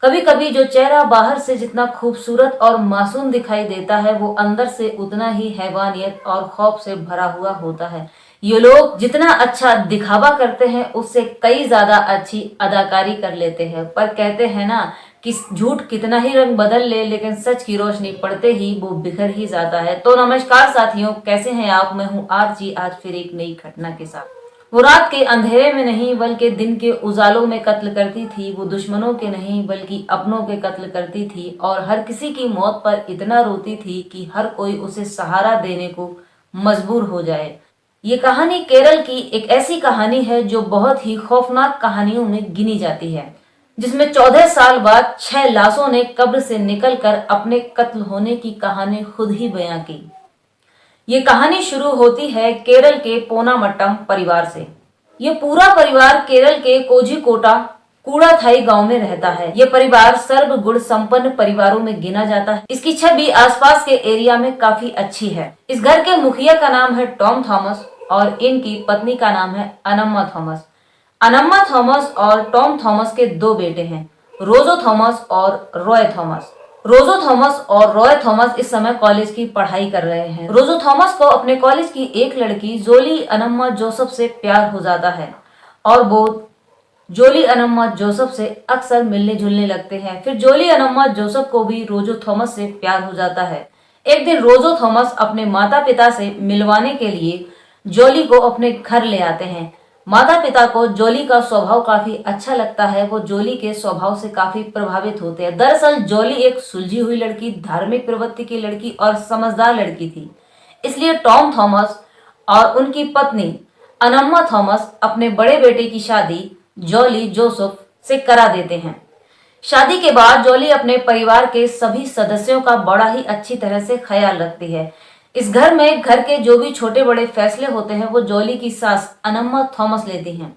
कभी कभी जो चेहरा बाहर से जितना खूबसूरत और मासूम दिखाई देता है वो अंदर से उतना ही हैवानियत और खौफ से भरा हुआ होता है। ये लोग जितना अच्छा दिखावा करते हैं उससे कई ज्यादा अच्छी अदाकारी कर लेते हैं, पर कहते हैं ना कि झूठ कितना ही रंग बदल ले लेकिन सच की रोशनी पड़ते ही वो बिखर ही जाता है। तो नमस्कार साथियों, कैसे हैं आप? मैं हूँ आरजी, आज फिर एक नई घटना के साथ। वो रात के अंधेरे में नहीं बल्कि दिन के उजालों में कत्ल करती थी। वो दुश्मनों के नहीं बल्कि अपनों के कत्ल करती थी और हर किसी की मौत पर इतना रोती थी कि हर कोई उसे सहारा देने को मजबूर हो जाए। ये कहानी केरल की एक ऐसी कहानी है जो बहुत ही खौफनाक कहानियों में गिनी जाती है, जिसमें 14 साल बाद 6 लाशों ने कब्र से निकलकर अपने कत्ल होने की कहानी खुद ही बयां की। ये कहानी शुरू होती है केरल के पोनामट्टम परिवार से। ये पूरा परिवार केरल के कोझिकोटा कूड़ाथाई गांव में रहता है। ये परिवार सर्वगुण संपन्न परिवारों में गिना जाता है। इसकी छवि आसपास के एरिया में काफी अच्छी है। इस घर के मुखिया का नाम है टॉम थॉमस और इनकी पत्नी का नाम है अनम्मा थॉमस। अनम्मा थॉमस और टॉम थॉमस के 2 बेटे हैं, रोजो थॉमस और रॉय थॉमस। रोजो थॉमस और रॉय थॉमस इस समय कॉलेज की पढ़ाई कर रहे हैं। रोजो थॉमस को अपने कॉलेज की एक लड़की जोली अनम्मा जोसेफ से प्यार हो जाता है और वो जोली अनम्मा जोसेफ से अक्सर मिलने जुलने लगते हैं। फिर जोली अनम्मा जोसेफ को भी रोजो थॉमस से प्यार हो जाता है। एक दिन रोजो थॉमस अपने माता पिता से मिलवाने के लिए जोली को अपने घर ले आते हैं। माता पिता को जोली का स्वभाव काफी अच्छा लगता है। वो जोली के स्वभाव से काफी प्रभावित होते हैं। दरअसल जोली एक सुलझी हुई लड़की, धार्मिक प्रवृत्ति की लड़की और समझदार लड़की थी। इसलिए टॉम थॉमस और उनकी पत्नी अनम्मा थॉमस अपने बड़े बेटे की शादी जोली जोसेफ से करा देते हैं। शादी के बाद जोली अपने परिवार के सभी सदस्यों का बड़ा ही अच्छी तरह से ख्याल रखती है। इस घर में घर के जो भी छोटे बड़े फैसले होते हैं वो जोली की सास अनम्मा थॉमस लेती हैं।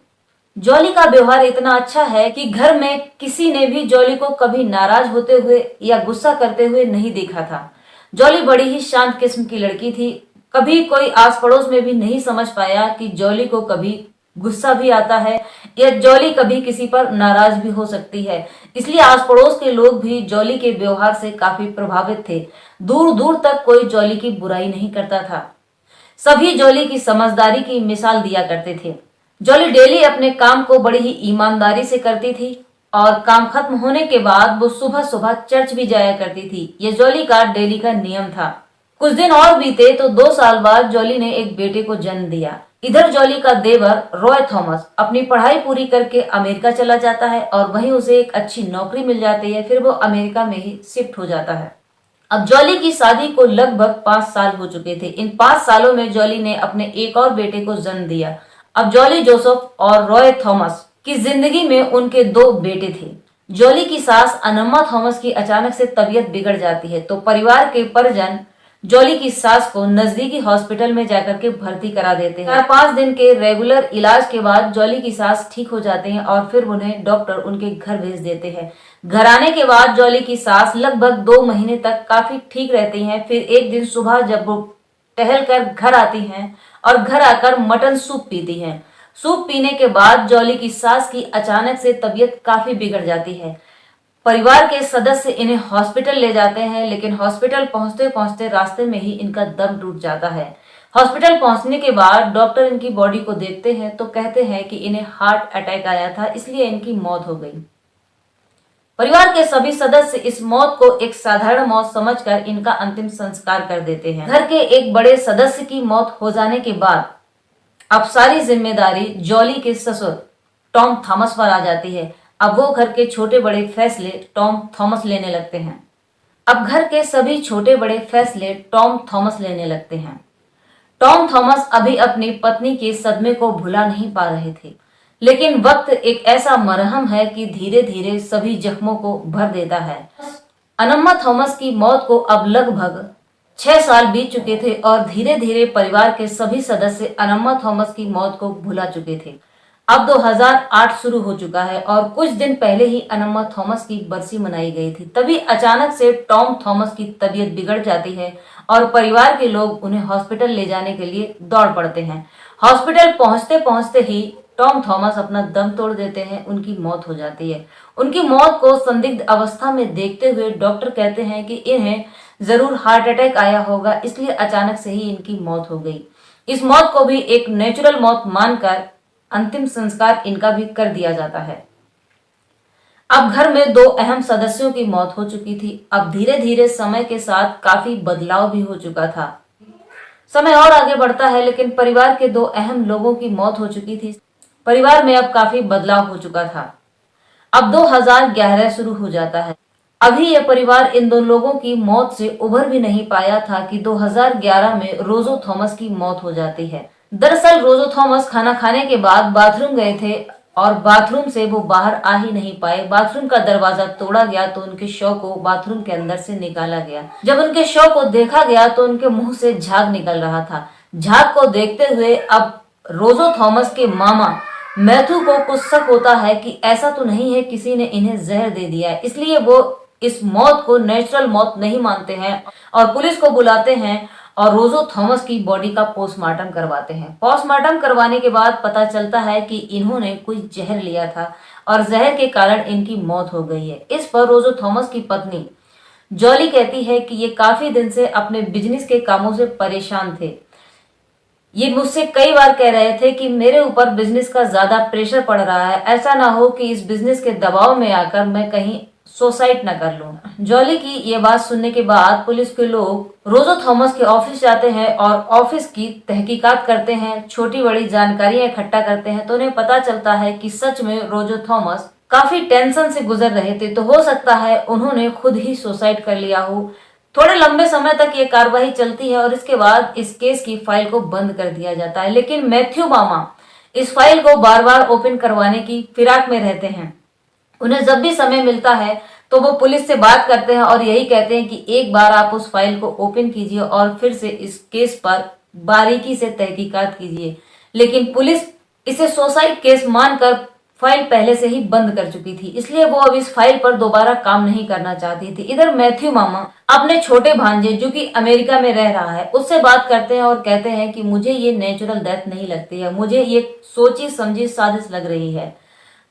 जोली का व्यवहार इतना अच्छा है कि घर में किसी ने भी जोली को कभी नाराज होते हुए या गुस्सा करते हुए नहीं देखा था। जोली बड़ी ही शांत किस्म की लड़की थी। कभी कोई आस पड़ोस में भी नहीं समझ पाया कि जोली को कभी गुस्सा भी आता है या जोली कभी किसी पर नाराज भी हो सकती है। इसलिए आस पड़ोस के लोग भी जोली के व्यवहार से काफी प्रभावित थे। दूर दूर तक कोई जोली की बुराई नहीं करता था। सभी जोली की समझदारी की मिसाल दिया करते थे। जोली डेली अपने काम को बड़ी ही ईमानदारी से करती थी और काम खत्म होने के बाद वो सुबह सुबह चर्च भी जाया करती थी। ये जोली का डेली का नियम था। कुछ दिन और बीते तो 2 साल बाद जोली ने एक बेटे को जन्म दिया। इधर जोली का देवर रॉय थॉमस अपनी पढ़ाई पूरी करके अमेरिका चला जाता है और वहीं उसे एक अच्छी नौकरी मिल जाती है। फिर वो अमेरिका में ही शिफ्ट हो जाता है। अब जोली की शादी को लगभग 5 साल हो चुके थे। इन 5 सालों में जोली ने अपने एक और बेटे को जन्म दिया। अब जोली जोसेफ और रॉय थॉमस की जिंदगी में उनके 2 बेटे थे। जोली की सास अनम्मा थॉमस की अचानक से तबीयत बिगड़ जाती है तो परिवार के परिजन जोली की सास को नजदीकी हॉस्पिटल में जाकर के भर्ती करा देते हैं। 4-5 दिन के रेगुलर इलाज के बाद जोली की सास ठीक हो जाते हैं और फिर उन्हें डॉक्टर उनके घर भेज देते हैं। घर आने के बाद जोली की सास लगभग 2 महीने तक काफी ठीक रहती हैं। फिर एक दिन सुबह जब वो टहल कर घर आती हैं और घर आकर मटन सूप पीती हैं। सूप पीने के बाद जोली की सास की अचानक से तबीयत काफी बिगड़ जाती है। परिवार के सदस्य इन्हें हॉस्पिटल ले जाते हैं, लेकिन हॉस्पिटल पहुंचते पहुंचते रास्ते में ही इनका दम टूट जाता है। हॉस्पिटल पहुंचने के बाद डॉक्टर इनकी बॉडी को देखते हैं तो कहते हैं कि इन्हें हार्ट अटैक आया था, इसलिए इनकी मौत हो गई। परिवार के सभी सदस्य इस मौत को एक साधारण मौत समझकर इनका अंतिम संस्कार कर देते हैं। घर के एक बड़े सदस्य की मौत हो जाने के बाद अब सारी जिम्मेदारी जोली के ससुर टॉम थॉमस पर आ जाती है। अब वो घर के छोटे बड़े फैसले टॉम थॉमस लेने लगते हैं। अब घर के सभी छोटे बड़े फैसले टॉम थॉमस लेने लगते हैं। टॉम थॉमस अभी अपनी पत्नी के सदमे को भुला नहीं पा रहे थे, लेकिन वक्त एक ऐसा मरहम है कि धीरे धीरे सभी जख्मों को भर देता है। अनम्मा थॉमस की मौत को अब लगभग 6 साल बीत चुके थे और धीरे धीरे परिवार के सभी सदस्य अनम्मा थॉमस की मौत को भुला चुके थे। अब 2008 शुरू हो चुका है और कुछ दिन पहले ही अनम्मा थॉमस की बरसी मनाई गई थी। तभी अचानक से टॉम थॉमस की तबीयत बिगड़ जाती है और परिवार के लोग उन्हें हॉस्पिटल ले जाने के लिए दौड़ पड़ते हैं। हॉस्पिटल पहुंचते पहुंचते ही टॉम थॉमस अपना दम तोड़ देते हैं, उनकी मौत हो जाती है। उनकी मौत को संदिग्ध अवस्था में देखते हुए डॉक्टर कहते हैं कि इन्हें जरूर हार्ट अटैक आया होगा, इसलिए अचानक से ही इनकी मौत हो गई। इस मौत को भी एक नेचुरल मौत मानकर अंतिम संस्कार इनका भी कर दिया जाता है। अब घर में दो अहम सदस्यों की मौत हो चुकी थी। अब धीरे धीरे समय के साथ काफी बदलाव भी हो चुका था। समय और आगे बढ़ता है, लेकिन परिवार के दो अहम लोगों की मौत हो चुकी थी। परिवार में अब काफी बदलाव हो चुका था। अब 2011 शुरू हो जाता है। अभी यह परिवार इन दो लोगों की मौत से उभर भी नहीं पाया था कि 2011 में रोजो थॉमस की मौत हो जाती है। दरअसल रोजो थॉमस खाना खाने के बाद बाथरूम गए थे और बाथरूम से वो बाहर आ ही नहीं पाए। बाथरूम का दरवाजा तोड़ा गया तो उनके शव को बाथरूम के अंदर से निकाला गया। जब उनके शव को देखा गया तो उनके मुंह से झाग निकल रहा था। झाग को देखते हुए अब रोजो थॉमस के मामा मैथ्यू को कुछ शक होता है कि ऐसा तो नहीं है किसी ने इन्हें जहर दे दिया है, इसलिए वो इस मौत को नेचुरल मौत नहीं मानते हैं और पुलिस को बुलाते हैं और रोजो थॉमस की बॉडी का पोस्टमार्टम करवाते हैं। पोस्टमार्टम करवाने के बाद पता चलता है कि इन्होंने कोई जहर लिया था और जहर के कारण इनकी मौत हो गई है। इस पर रोजो थॉमस की पत्नी जॉली कहती है कि ये काफी दिन से अपने बिजनेस के कामों से परेशान थे। ये मुझसे कई बार कह रहे थे कि मेरे ऊपर बिजनेस का ज्यादा प्रेशर पड़ रहा है, ऐसा ना हो कि इस बिजनेस के दबाव में आकर मैं कहीं सुसाइड न कर लूं। जॉली की ये बात सुनने के बाद पुलिस के लोग रोजो थॉमस के ऑफिस जाते हैं और ऑफिस की तहकीकात करते हैं, छोटी बड़ी जानकारियां इकट्ठा करते हैं, तो उन्हें पता चलता है कि सच में रोजो थॉमस काफी टेंशन से गुजर रहे थे। तो हो सकता है उन्होंने खुद ही सुसाइड कर लिया हो। थोड़े लंबे समय तक ये कार्रवाई चलती है और इसके बाद इस केस की फाइल को बंद कर दिया जाता है। लेकिन मैथ्यू मामा इस फाइल को बार बार ओपन करवाने की फिराक में रहते हैं। उन्हें जब भी समय मिलता है तो वो पुलिस से बात करते हैं और यही कहते हैं कि एक बार आप उस फाइल को ओपन कीजिए और फिर से इस केस पर बारीकी से तहकीकात कीजिए। लेकिन पुलिस इसे सुसाइड केस मानकर फाइल पहले से ही बंद कर चुकी थी, इसलिए वो अब इस फाइल पर दोबारा काम नहीं करना चाहती थी। इधर मैथ्यू मामा अपने छोटे भांजे जो कि अमेरिका में रह रहा है उससे बात करते हैं और कहते हैं कि मुझे ये नेचुरल डेथ नहीं लगती है, मुझे ये सोची समझी साजिश लग रही है।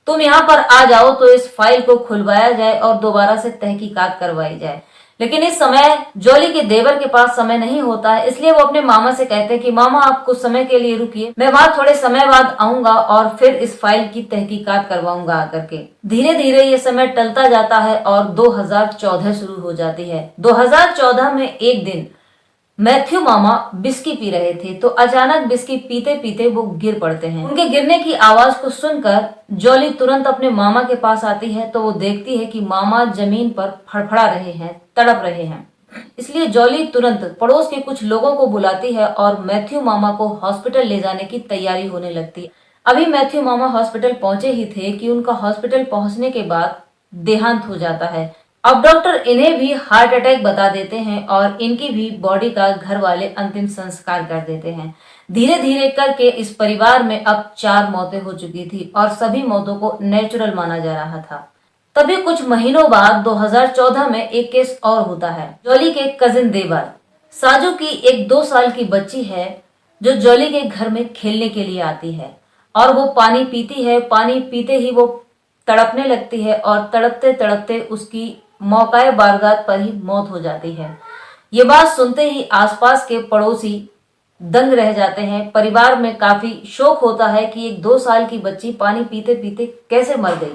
तुम यहाँ पर आ जाओ तो इस फाइल को खुलवाया जाए और दोबारा से तहकीकात करवाई जाए। लेकिन इस समय जॉली के देवर के पास समय नहीं होता है, इसलिए वो अपने मामा से कहते हैं कि मामा आप कुछ समय के लिए रुकिए, मैं वहां थोड़े समय बाद आऊंगा और फिर इस फाइल की तहकीकात करवाऊंगा आकर के। धीरे धीरे ये समय टलता जाता है और 2014 शुरू हो जाती है। 2014 में एक दिन मैथ्यू मामा बिस्की पी रहे थे तो अचानक बिस्की पीते पीते वो गिर पड़ते हैं। उनके गिरने की आवाज को सुनकर जॉली तुरंत अपने मामा के पास आती है तो वो देखती है कि मामा जमीन पर फड़फड़ा रहे हैं, तड़प रहे हैं। इसलिए जॉली तुरंत पड़ोस के कुछ लोगों को बुलाती है और मैथ्यू मामा को हॉस्पिटल ले जाने की तैयारी होने लगती है। अभी मैथ्यू मामा हॉस्पिटल पहुंचे ही थे कि उनका हॉस्पिटल पहुंचने के बाद देहांत हो जाता है। अब डॉक्टर इन्हें भी हार्ट अटैक बता देते हैं और इनकी भी बॉडी का घर वाले अंतिम संस्कार कर देते हैं। धीरे धीरे करके इस परिवार में अब 4 मौतें हो चुकी थी और सभी मौतों को नेचुरल माना जा रहा था। तभी कुछ महीनों बाद 2014 में एक केस और होता है। जॉली के कजिन देवर साजू की एक 2 साल की बच्ची है जो जॉली के घर में खेलने के लिए आती है और वो पानी पीती है। पानी पीते ही वो तड़पने लगती है और तड़पते तड़पते उसकी मौकाए बारगात पर ही मौत हो जाती है। ये बात सुनते ही आसपास के पड़ोसी दंग रह जाते हैं। परिवार में काफी शोक होता है कि एक 2 साल की बच्ची पानी पीते पीते कैसे मर गई।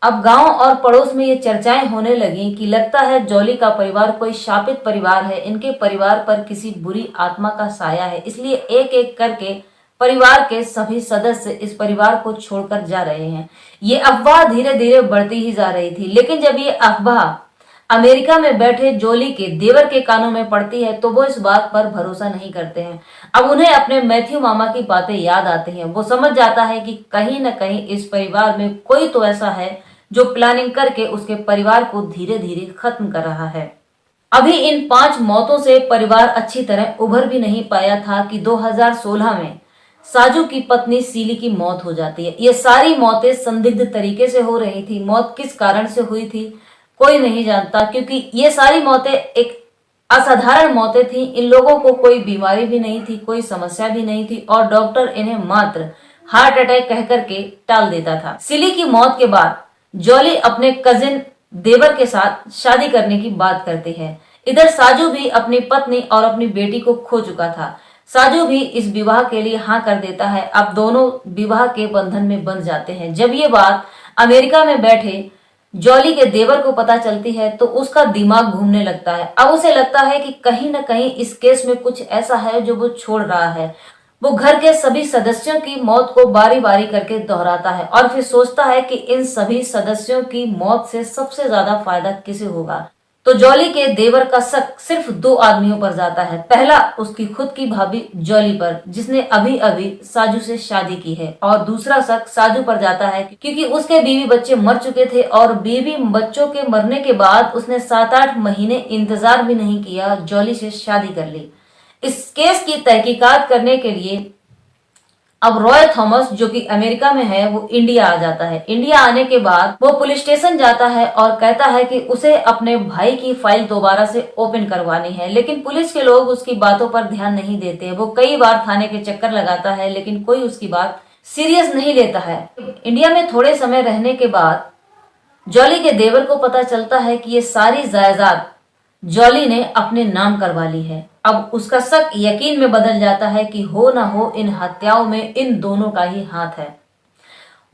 अब गांव और पड़ोस में ये चर्चाएं होने लगी कि लगता है जॉली का परिवार कोई शापित परिवार है, इनके परिवार पर किसी बुरी आत्मा का साया है, इसलिए एक एक करके परिवार के सभी सदस्य इस परिवार को छोड़कर जा रहे हैं। ये अफवाह धीरे धीरे बढ़ती ही जा रही थी, लेकिन जब ये अफवाह अमेरिका में बैठे जॉली के देवर के कानों में पड़ती है तो वो इस बात पर भरोसा नहीं करते हैं। अब उन्हें अपने मैथ्यू मामा की बातें याद आती हैं। वो समझ जाता है कि कहीं न कहीं इस परिवार में कोई तो ऐसा है जो प्लानिंग करके उसके परिवार को धीरे धीरे खत्म कर रहा है। अभी इन 5 मौतों से परिवार अच्छी तरह उभर भी नहीं पाया था कि 2016 में साजू की पत्नी सीली की मौत हो जाती है। ये सारी मौतें संदिग्ध तरीके से हो रही थी। मौत किस कारण से हुई थी कोई नहीं जानता, क्योंकि ये सारी मौतें एक असाधारण मौतें थी। इन लोगों को कोई बीमारी भी नहीं थी, कोई समस्या भी नहीं थी और डॉक्टर इन्हें मात्र हार्ट अटैक कह करके टाल देता था। सिली की मौत के बाद जॉली अपने कजिन देवर के साथ शादी करने की बात करती है। इधर साजू भी अपनी पत्नी और अपनी बेटी को खो चुका था। साजू भी इस विवाह के लिए हाँ कर देता है। अब दोनों विवाह के बंधन में बंध जाते हैं। जब ये बात अमेरिका में बैठे जॉली के देवर को पता चलती है तो उसका दिमाग घूमने लगता है। अब उसे लगता है कि कहीं न कहीं इस केस में कुछ ऐसा है जो वो छोड़ रहा है। वो घर के सभी सदस्यों की मौत को बारी बारी करके दोहराता है और फिर सोचता है कि इन सभी सदस्यों की मौत से सबसे ज्यादा फायदा किसे होगा। तो जॉली के देवर का शक सिर्फ दो आदमियों पर जाता है। पहला उसकी खुद की भाभी जॉली पर, जिसने अभी अभी साजू से शादी की है, और दूसरा शक साजू पर जाता है क्योंकि उसके बीवी बच्चे मर चुके थे और बीवी बच्चों के मरने के बाद उसने 7-8 महीने इंतजार भी नहीं किया, जॉली से शादी कर ली। इस केस की तहकीकात करने के लिए अब रॉय थॉमस, जो कि अमेरिका में है, वो इंडिया आ जाता है। इंडिया आने के बाद वो पुलिस स्टेशन जाता है और कहता है कि उसे अपने भाई की फाइल दोबारा से ओपन करवानी है, लेकिन पुलिस के लोग उसकी बातों पर ध्यान नहीं देते। वो कई बार थाने के चक्कर लगाता है लेकिन कोई उसकी बात सीरियस नहीं लेता है। इंडिया में थोड़े समय रहने के बाद जॉली के देवर को पता चलता है कि ये सारी जायदाद जॉली ने अपने नाम करवा ली है। अब उसका शक यकीन में बदल जाता है कि हो ना हो इन हत्याओं में इन दोनों का ही हाथ है,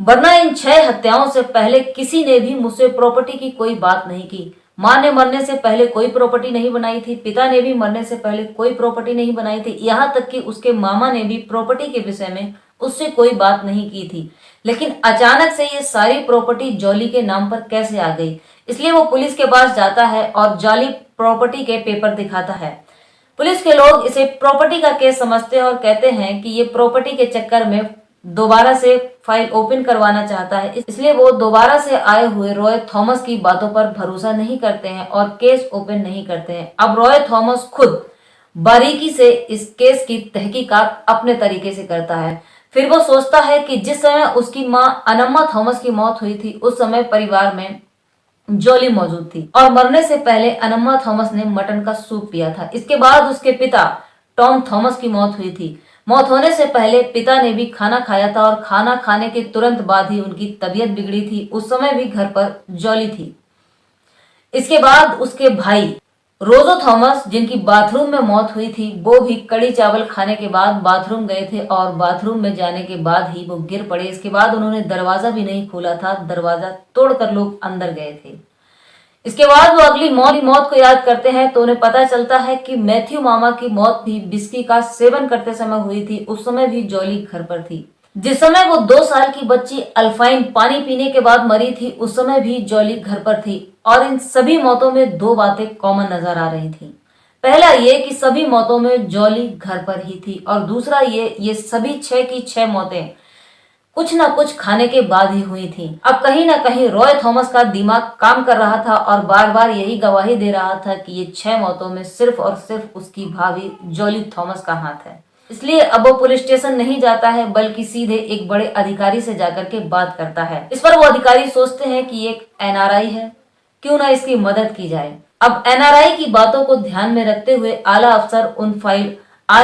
वरना इन 6 हत्याओं से पहले किसी ने भी मुझसे प्रॉपर्टी की कोई बात नहीं की। मां ने मरने से पहले कोई प्रॉपर्टी नहीं बनाई थी, पिता ने भी मरने से पहले कोई प्रॉपर्टी नहीं बनाई थी, यहाँ तक कि उसके मामा ने भी प्रॉपर्टी के विषय में उससे कोई बात नहीं की थी। लेकिन अचानक से ये सारी प्रॉपर्टी जॉली के नाम पर कैसे आ गई? इसलिए वो पुलिस के पास जाता है और जॉली प्रॉपर्टी के पेपर दिखाता है। पुलिस के लोग इसे प्रॉपर्टी का केस समझते हैं और कहते हैं कि ये प्रॉपर्टी के चक्कर में दोबारा से फाइल ओपन करवाना चाहता है, इसलिए वो दोबारा से आए हुए रॉय थॉमस की बातों पर भरोसा नहीं करते हैं और केस ओपन नहीं करते हैं। अब रॉय थॉमस खुद बारीकी से इस केस की तहकीकात अपने तरीके से करता है। फिर वो सोचता है कि जिस समय उसकी मां अनम्मा थॉमस की मौत हुई थी उस समय परिवार में जॉली मौजूद थी और मरने से पहले अनम्मा थॉमस ने मटन का सूप पिया था। इसके बाद उसके पिता टॉम थॉमस की मौत हुई थी। मौत होने से पहले पिता ने भी खाना खाया था और खाना खाने के तुरंत बाद ही उनकी तबीयत बिगड़ी थी। उस समय भी घर पर जॉली थी। इसके बाद उसके भाई रोजो थॉमस, जिनकी बाथरूम में मौत हुई थी, वो भी कड़ी चावल खाने के बाद बाथरूम गए थे और बाथरूम में जाने के बाद ही वो गिर पड़े। इसके बाद उन्होंने दरवाजा भी नहीं खोला था, दरवाजा तोड़कर लोग अंदर गए थे। इसके बाद वो अगली मौत को याद करते हैं तो उन्हें पता चलता है कि मैथ्यू मामा की मौत भी विस्की का सेवन करते समय हुई थी। उस समय भी जॉली घर पर थी। जिस समय वो 2 साल की बच्ची अल्फाइन पानी पीने के बाद मरी थी उस समय भी जॉली घर पर थी। और इन सभी मौतों में 2 बातें कॉमन नजर आ रही थी। पहला ये कि सभी मौतों में जॉली घर पर ही थी और दूसरा ये सभी 6 की 6 मौतें कुछ ना कुछ खाने के बाद ही हुई थी। अब कहीं ना कहीं रॉय थॉमस का दिमाग काम कर रहा था और बार बार यही गवाही दे रहा था कि ये 6 मौतों में सिर्फ और सिर्फ उसकी भाभी जॉली थॉमस का हाथ है। इसलिए अब वो पुलिस स्टेशन नहीं जाता है बल्कि सीधे एक बड़े अधिकारी से जाकर के बात करता है। इस पर वो अधिकारी सोचते हैं कि एक एनआरआई है, क्यों ना इसकी मदद की जाए। अब एनआरआई की बातों को ध्यान में रखते हुए आला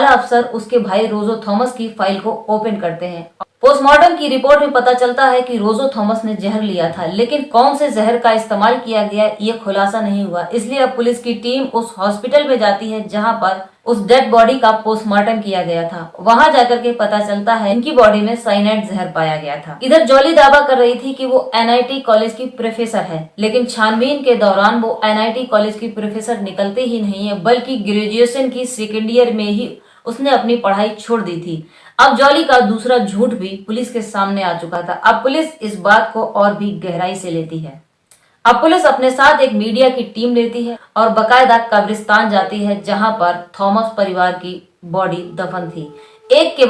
अफसर उसके भाई रोजो थॉमस की फाइल को ओपन करते हैं। पोस्टमार्टम की रिपोर्ट में पता चलता है कि रोजो थॉमस ने जहर लिया था, लेकिन कौन से जहर का इस्तेमाल किया गया ये खुलासा नहीं हुआ। इसलिए अब पुलिस की टीम उस हॉस्पिटल में जाती है जहां पर उस डेड बॉडी का पोस्टमार्टम किया गया था। वहां जाकर के पता चलता है इनकी बॉडी में साइनाइड जहर पाया गया था। इधर जॉली दावा कर रही थी कि वो एनआईटी कॉलेज की प्रोफेसर है, लेकिन छानबीन के दौरान वो एनआईटी कॉलेज की प्रोफेसर निकलते ही नहीं है, बल्कि ग्रेजुएशन की सेकेंड ईयर में ही उसने अपनी पढ़ाई छोड़ दी थी। अब जॉली का दूसरा झूठ भी पुलिस के सामने आ चुका था। अब पुलिस इस बात को और भी गहराई से लेती है। अब पुलिस अपने साथ एक मीडिया की टीम लेती है और बकायदा कब्रिस्तान जाती है जहां पर थॉमस परिवार की बॉडी दफन थी। एक के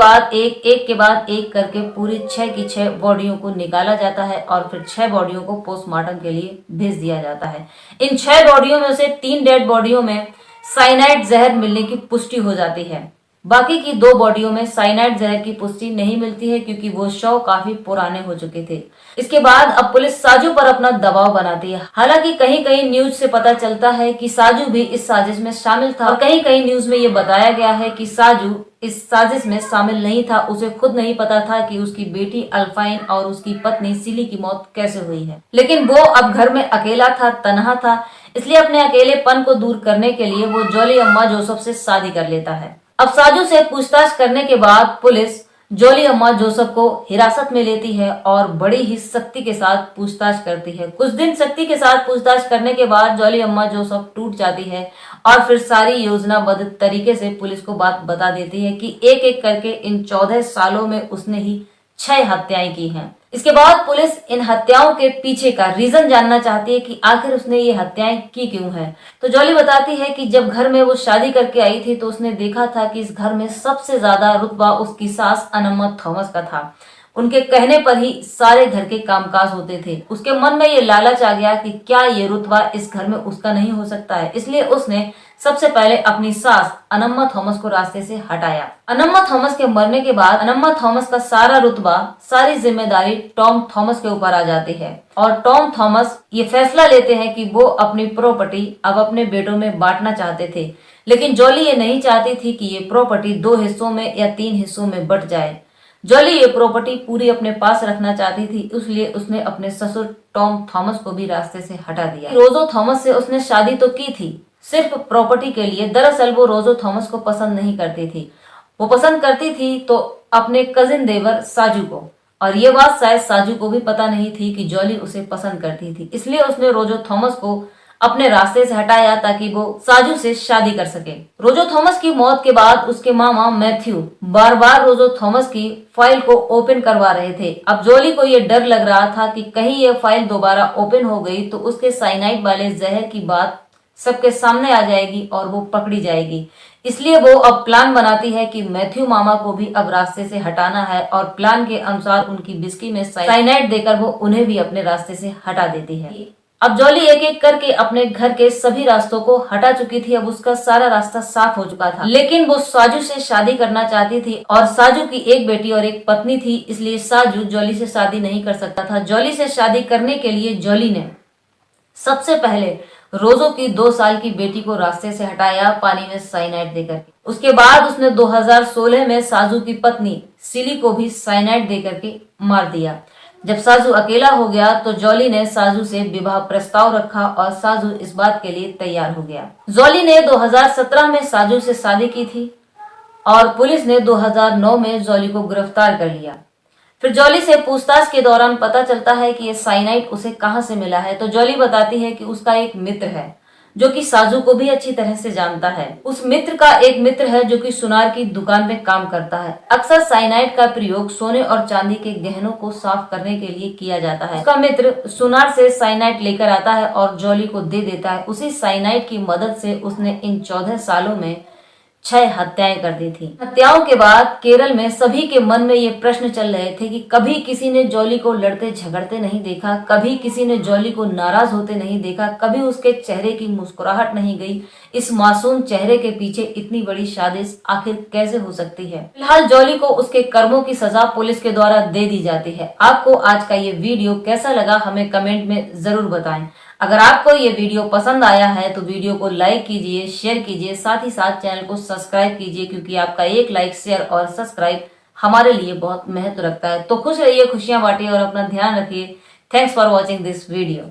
बाद एक करके पूरी 6 की 6 बॉडियों को निकाला जाता है और फिर 6 बॉडियों को पोस्टमार्टम के लिए भेज दिया जाता है। इन 6 बॉडियों में से 3 डेड बॉडियों में साइनाइड जहर मिलने की पुष्टि हो जाती है। बाकी की 2 बॉडियों में साइनाइड जहर की पुष्टि नहीं मिलती है क्योंकि वो शव काफी पुराने हो चुके थे। इसके बाद अब पुलिस साजू पर अपना दबाव बनाती है। हालांकि कहीं कहीं न्यूज से पता चलता है कि साजू भी इस साजिश में शामिल था और कहीं कहीं न्यूज में ये बताया गया है कि साजू इस साजिश में शामिल नहीं था। उसे खुद नहीं पता था कि उसकी बेटी अल्फाइन और उसकी पत्नी सिली की मौत कैसे हुई है। लेकिन वो अब घर में अकेला था, तन्हा था, इसलिए अपने अकेलेपन को दूर करने के लिए वो जॉली अम्मा जोसेफ से शादी कर लेता है। अब साजू से पूछताछ करने के बाद पुलिस जॉली अम्मा जोसेफ को हिरासत में लेती है और बड़ी ही सख्ती के साथ पूछताछ करती है। कुछ दिन सख्ती के साथ पूछताछ करने के बाद जॉली अम्मा जोसेफ टूट जाती है और फिर सारी योजनाबद्ध तरीके से पुलिस को बात बता देती है कि एक एक करके इन 14 सालों में उसने ही 6 हत्याएं की हैं। इसके बाद पुलिस इन हत्याओं के पीछे का रीजन जानना चाहती है कि आखिर उसने ये हत्याएं की क्यों हैं। तो जॉली बताती है कि जब घर में वो शादी करके आई थी तो उसने देखा था कि इस घर में सबसे ज्यादा रुतबा उसकी सास अनम्मा थॉमस का था। उनके कहने पर ही सारे घर के कामकाज होते थे। उसके मन में ये लालच आ गया कि क्या ये रुतबा इस घर में उसका नहीं हो सकता है, इसलिए उसने सबसे पहले अपनी सास अनम्मा थॉमस को रास्ते से हटाया। अनम्मा थॉमस के मरने के बाद अनम्मा थॉमस का सारा रुतबा, सारी जिम्मेदारी टॉम थॉमस के ऊपर आ जाती है और टॉम थॉमस ये फैसला लेते हैं कि वो अपनी प्रॉपर्टी अब अपने बेटों में बांटना चाहते थे। लेकिन जॉली ये नहीं चाहती थी कि ये प्रॉपर्टी 2 हिस्सों में या 3 हिस्सों में बंट जाए। जॉली ये प्रॉपर्टी पूरी अपने पास रखना चाहती थी, इसलिए उसने अपने ससुर टॉम थॉमस को भी रास्ते से हटा दिया। रोजो थॉमस से उसने शादी तो की थी सिर्फ प्रॉपर्टी के लिए। दरअसल वो रोजो थॉमस को पसंद नहीं करती थी, वो पसंद करती थी तो अपने कजिन देवर साजू को, और ये बात शायद साजू को भी पता नहीं थी कि जॉली उसे पसंद करती थी। इसलिए उसने रोजो थॉमस को अपने रास्ते से हटाया ताकि वो साजू से शादी कर सके। रोजो थॉमस की मौत के बाद उसके मामा मैथ्यू बार बार रोजो थॉमस की फाइल को ओपन करवा रहे थे। अब जॉली को ये डर लग रहा था कि कहीं ये फाइल दोबारा ओपन हो गई तो उसके साइनाइड वाले जहर की बात सबके सामने आ जाएगी और वो पकड़ी जाएगी। इसलिए वो अब प्लान बनाती है कि मैथ्यू मामा को भी अब रास्ते से हटाना है और प्लान के अनुसार उनकी बिस्की में साइनाइड देकर वो उन्हें भी अपने रास्ते से हटा देती है। अब जॉली एक एक करके अपने घर के सभी रास्तों को हटा चुकी थी। अब उसका सारा रास्ता साफ हो चुका था, लेकिन वो साजू से शादी करना चाहती थी और साजू की एक बेटी और एक पत्नी थी, इसलिए साजू जॉली से शादी नहीं कर सकता था। जॉली से शादी करने के लिए जॉली ने सबसे पहले रोजो की 2 साल की बेटी को रास्ते से हटाया पानी में साइनाइड देकर। उसके बाद उसने 2016 में साजू की पत्नी सिली को भी साइनाइड देकर के मार दिया। जब साजू अकेला हो गया तो जॉली ने साजू से विवाह प्रस्ताव रखा और साजू इस बात के लिए तैयार हो गया। जॉली ने 2017 में साजू से शादी की थी और पुलिस ने 2009 में जॉली को गिरफ्तार कर लिया। फिर जॉली से पूछताछ के दौरान पता चलता है कि ये साइनाइड उसे कहां से मिला है। तो जॉली बताती है कि उसका एक मित्र है जो कि साजू को भी अच्छी तरह से जानता है। उस मित्र का एक मित्र है जो कि सुनार की दुकान में काम करता है। अक्सर साइनाइड का प्रयोग सोने और चांदी के गहनों को साफ करने के लिए किया जाता है। उसका मित्र सुनार से साइनाइड लेकर आता है और जॉली को दे देता है। उसी साइनाइड की मदद से उसने इन 14 सालों में 6 हत्याएं कर दी थी। हत्याओं के बाद केरल में सभी के मन में ये प्रश्न चल रहे थे कि कभी किसी ने जॉली को लड़ते झगड़ते नहीं देखा, कभी किसी ने जॉली को नाराज होते नहीं देखा, कभी उसके चेहरे की मुस्कुराहट नहीं गई। इस मासूम चेहरे के पीछे इतनी बड़ी साजिश आखिर कैसे हो सकती है। फिलहाल जॉली को उसके कर्मों की सजा पुलिस के द्वारा दे दी जाती है। आपको आज का ये वीडियो कैसा लगा हमें कमेंट में जरूर बताएं। अगर आपको ये वीडियो पसंद आया है तो वीडियो को लाइक कीजिए, शेयर कीजिए, साथ ही साथ चैनल को सब्सक्राइब कीजिए, क्योंकि आपका एक लाइक, शेयर और सब्सक्राइब हमारे लिए बहुत महत्व रखता है। तो खुश रहिए, खुशियां बांटिए और अपना ध्यान रखिए। Thanks for watching this video.